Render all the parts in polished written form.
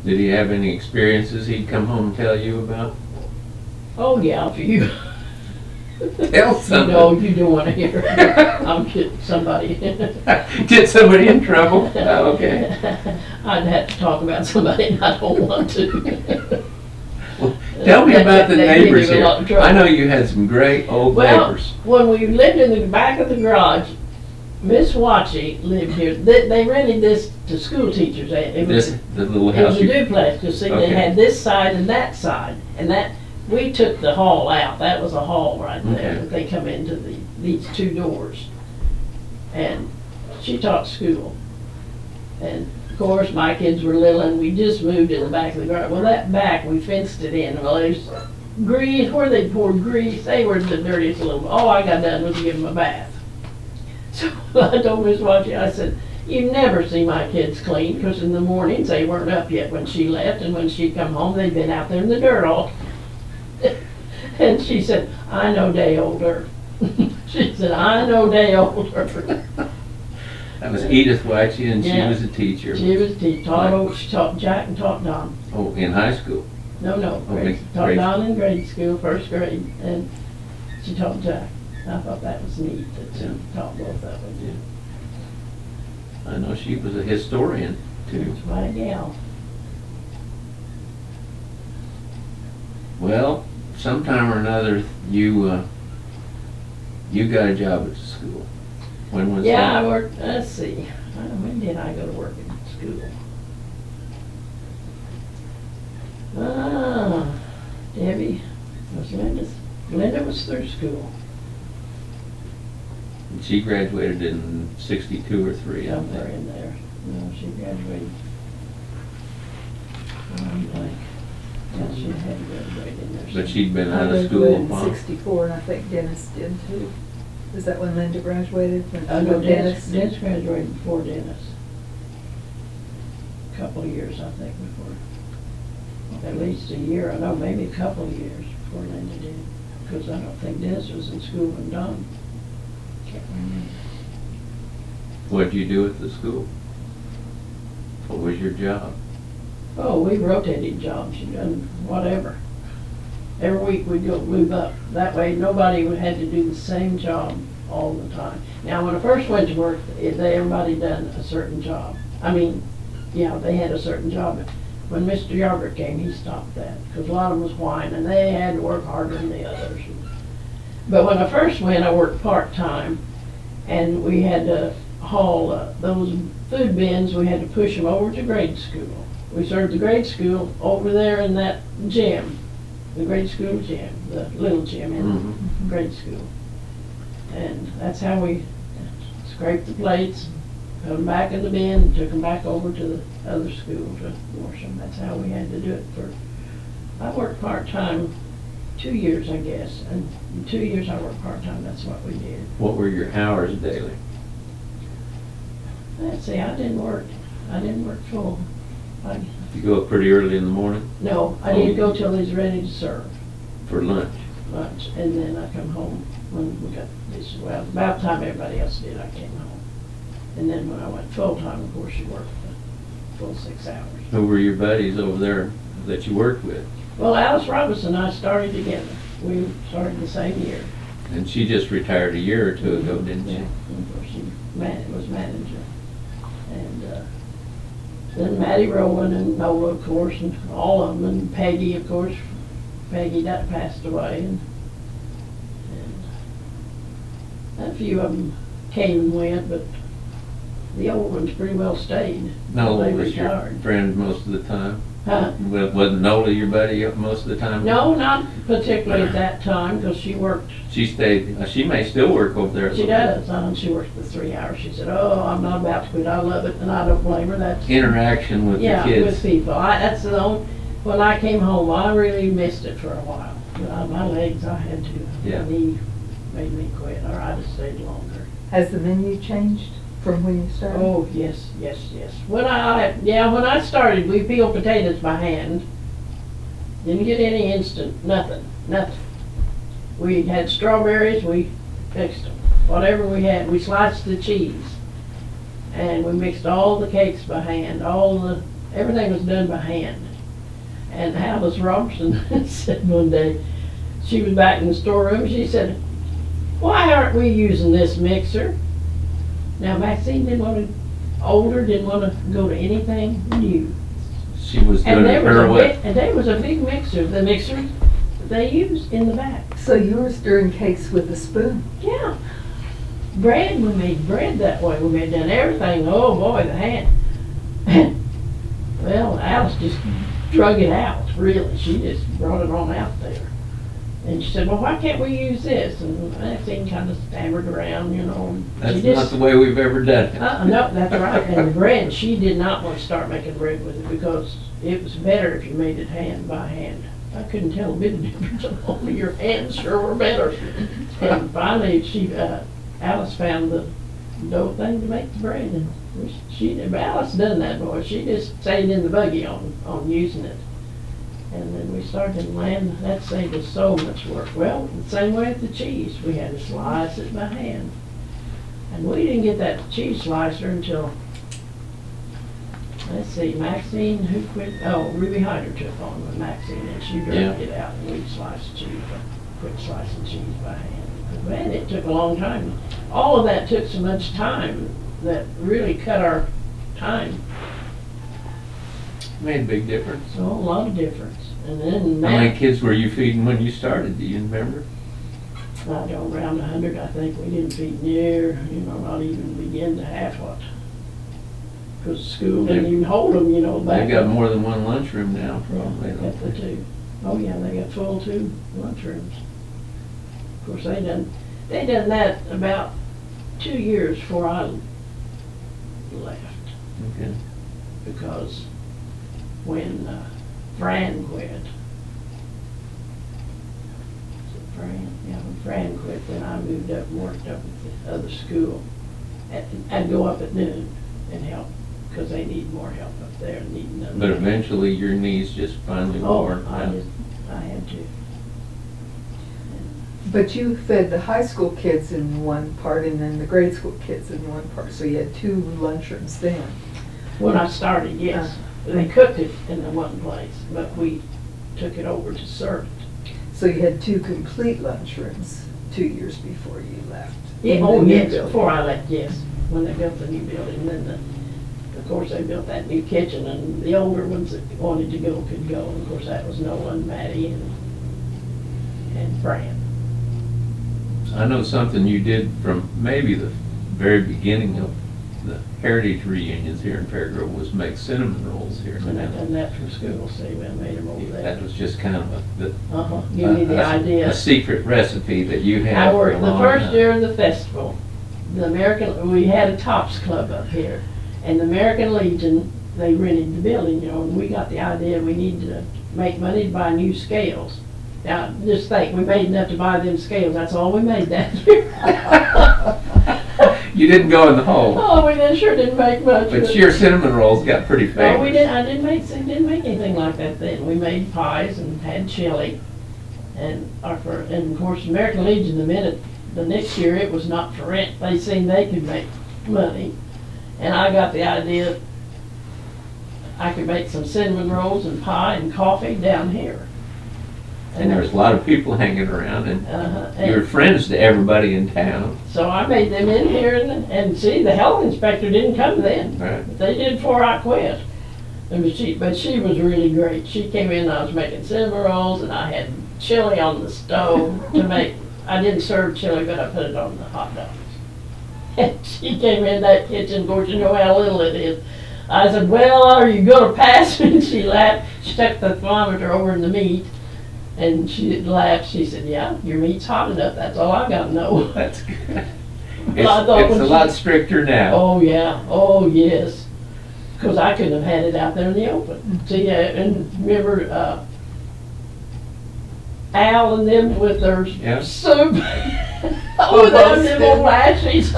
Did he have any experiences he'd come home and tell you about? Oh yeah, if you Tell something. No, you don't want to hear. I'm getting somebody. Get somebody in trouble? Oh, okay. I'd have to talk about somebody and I don't want to. Well, tell me about the neighbors here. I know you had some great old neighbors. When we lived in the back of the garage, Miss Watchie lived here. They rented this to school teachers. It was The little house. It was a duplex. You see, they had this side and that side, and that we took the hall out. That was a hall right there. Okay. That they come into these two doors, and she taught school. And of course, my kids were little, and we just moved in the back of the garage. Well, that back we fenced it in. Well, there's grease where they poured grease. They were the dirtiest little. All I got done was to give them a bath. So I told Miss Watchie, I said, "You never see my kids clean, because in the mornings they weren't up yet when she left, and when she come home, they'd been out there in the dirt all." And she said, "I know day older." She said, "I know day older." That was Edith Watchie, and Yeah. she was a teacher. She was a teacher. She taught Jack and taught Don. Oh, in high school? No, grade. Taught grade. Don in grade school, first grade, and she taught Jack. I thought that was neat that she taught both of them. Yeah. I know she was a historian too. That's my gal. Well, sometime or another, you got a job at the school. When was that? Yeah, I worked. Let's see. When did I go to work at school? Debbie was Linda was through school. And she graduated in 62 or 3. Somewhere in there. No, she graduated. I'm blank. Yeah, she had graduated in there. But she'd been I out of school graduated a in while. '64, and I think Dennis did too. Is that when Linda graduated? No, Dennis graduated before Dennis. A couple of years, I think, before. At least a year, I know, maybe a couple of years before Linda did. Because I don't think Dennis was in school when Don. Can't remember. What'd you do at the school? What was your job? Oh, we rotated jobs. You done whatever. Every week we'd go move up. That way nobody had to do the same job all the time. Now, when I first went to work, everybody done a certain job. I mean, yeah, they had a certain job. When Mr. Yarbrough came, he stopped that, because a lot of them was whining. They had to work harder than the others. But when I first went, I worked part-time, and we had to haul those food bins. We had to push them over to grade school. We served the grade school over there in that gym, the grade school gym, the little gym in the grade school. And that's how we scraped the plates, put them back in the bin, took them back over to the other school to wash them. That's how we had to do it for, I worked part-time 2 years, I guess. And in 2 years I worked part-time, that's what we did. What were your hours daily? Let's see, I didn't work full. You go up pretty early in the morning No, I didn't go till he's ready to serve for lunch. and then I come home when we got this. Well, about the time everybody else did, I came home. And then when I went full-time, of course, you worked the full 6 hours. Who were your buddies over there that you worked with? Well, Alice Robinson and I started together. We started the same year. And she just retired a year or two ago, didn't she? Yeah, of course, she was manager. And then Mattie Rowan and Nola, of course, and all of them, and Peggy, of course. Peggy that passed away, and a few of them came and went, but the old ones pretty well stayed. Nola They was your retired. friend most of the time? Huh? Wasn't Nola your buddy most of the time? No, not particularly at that time, because she worked. She stayed, she may still work over there. She does, and she worked the 3 hours. She said, "Oh, I'm not about to quit. I love it," and I don't blame her. That's Interaction with the yeah, kids. with people. That's the only. When I came home, I really missed it for a while. My legs, I had to. Yeah. My knee made me quit, or I'd have stayed longer. Has the menu changed from when you started? Oh yes. When I started, we peeled potatoes by hand. Didn't get any instant, nothing. We had strawberries, we fixed them. Whatever we had, we sliced the cheese. And we mixed all the cakes by hand, all the everything was done by hand. And Alice Robertson said one day, she was back in the storeroom, she said, "Why aren't we using this mixer?" Now Maxine didn't want to go to anything new. She was doing it her way. And there was a big mixer, the mixer they used in the back. So you were stirring cakes with a spoon? Yeah. Bread, we made bread that way. We made done everything. Oh boy, the hand. Well, Alice just drug it out, really. She just brought it on out there. And she said, "Well, why can't we use this?" And Maxine kind of stammered around, you know. That's not the way we've ever done it. No, that's right. And the bread, she did not want to start making bread with it because it was better if you made it hand by hand. I couldn't tell a bit of difference. Only your hands sure were better. And finally, Alice found the dough thing to make the bread, and Alice done that, boy. She just stayed in the buggy on using it. And then we started land. That saved us so much work. Well, the same way with the cheese. We had to slice it by hand. And we didn't get that cheese slicer until, let's see, Maxine, who quit? Oh, Ruby Hyder took on with Maxine, and she dragged it out, and we'd slice the cheese, quit slicing cheese by hand. But man, it took a long time. All of that took so much time that really cut our time. Made a big difference. So a lot of difference. And then how many kids were you feeding when you started? Do you remember? I don't, around 100, I think. We didn't feed near, not even begin to half what. Because school didn't even hold them, back. They got more than one lunchroom now, probably. They got the two. Oh yeah, they got full 2 lunchrooms. Of course, they done that about 2 years before I left. Okay. Because when Fran quit, when Fran quit, then I moved up and worked up at the other school. I'd go up at noon and help, because they need more help up there. But eventually your knees just finally wore out. I had to. But you fed the high school kids in one part and then the grade school kids in one part, so you had 2 lunchrooms then. When I started, yes. They cooked it in the one place, but we took it over to serve it. So you had 2 complete lunchrooms 2 years before you left? Yeah, oh yes, before I left, yes. When they built the new building, then of course they built that new kitchen, and the older ones that wanted to go could go. And of course that was Noah and Maddie and Fran. I know something you did from maybe the very beginning of the heritage reunions here in Fairgrove was make cinnamon rolls here. And I've done that from school, see, we made them over there. That was just kind of give me the idea. A secret recipe that you had. I worked the first year of the festival. We had a Tops Club up here, and the American Legion, they rented the building, and we got the idea we needed to make money to buy new scales. Now, just think, we made enough to buy them scales. That's all we made that year. You didn't go in the hole. Oh, we sure didn't make much. But your cinnamon rolls got pretty famous. No, we didn't. I didn't make anything like that then. We made pies and had chili, and of course, American Legion. The next year it was not for rent. They seen they could make money, and I got the idea I could make some cinnamon rolls and pie and coffee down here. And there was a lot of people hanging around, and you were friends to everybody in town. So I made them in here, and see, the health inspector didn't come then. Right. But they did before I quit. But she was really great. She came in, I was making cinnamon rolls, and I had chili on the stove to make. I didn't serve chili, but I put it on the hot dogs. And she came in that kitchen, of course, you know how little it is. I said, "Well, are you going to pass?" And she laughed. She stuck the thermometer over in the meat. And she laughed. She said, "Yeah, your meat's hot enough. That's all I got to know." That's good. It's a lot stricter now. Oh, yeah. Oh, yes. Because I couldn't have had it out there in the open. See, and remember Al and them with their soup? Oh, them old lashes.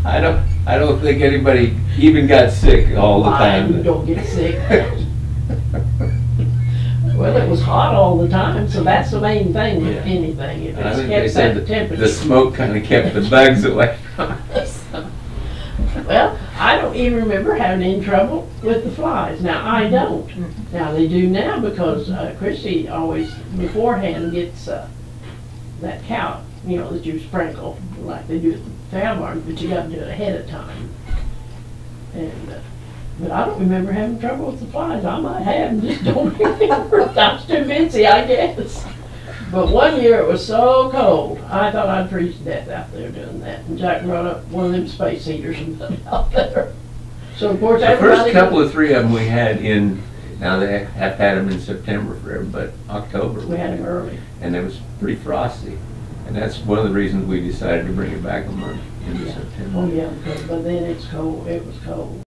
I don't think anybody even got sick all the time. You don't get sick. Well, it was hot all the time, so that's the main thing with anything. If I think it's kept that temperature. The smoke kind of kept the bugs away from us. Well, I don't don't even remember having any trouble with the flies. Now, I don't. Now, they do now because Chrissy always beforehand gets that cow, you know, that you sprinkle, like they do at the fowl barn, but you got to do it ahead of time. And but I don't remember having trouble with the flies. I might have, and just don't remember. I was too busy, I guess. But one year it was so cold, I thought I'd freeze to death out there doing that. And Jack brought up one of them space heaters and put it out there. So of course The everybody. first couple of three of them we had in, now they have had them in September for everybody, but October. We had them early. And it was pretty frosty. And that's one of the reasons we decided to bring it back a month into September. Oh yeah, but then it's cold, it was cold.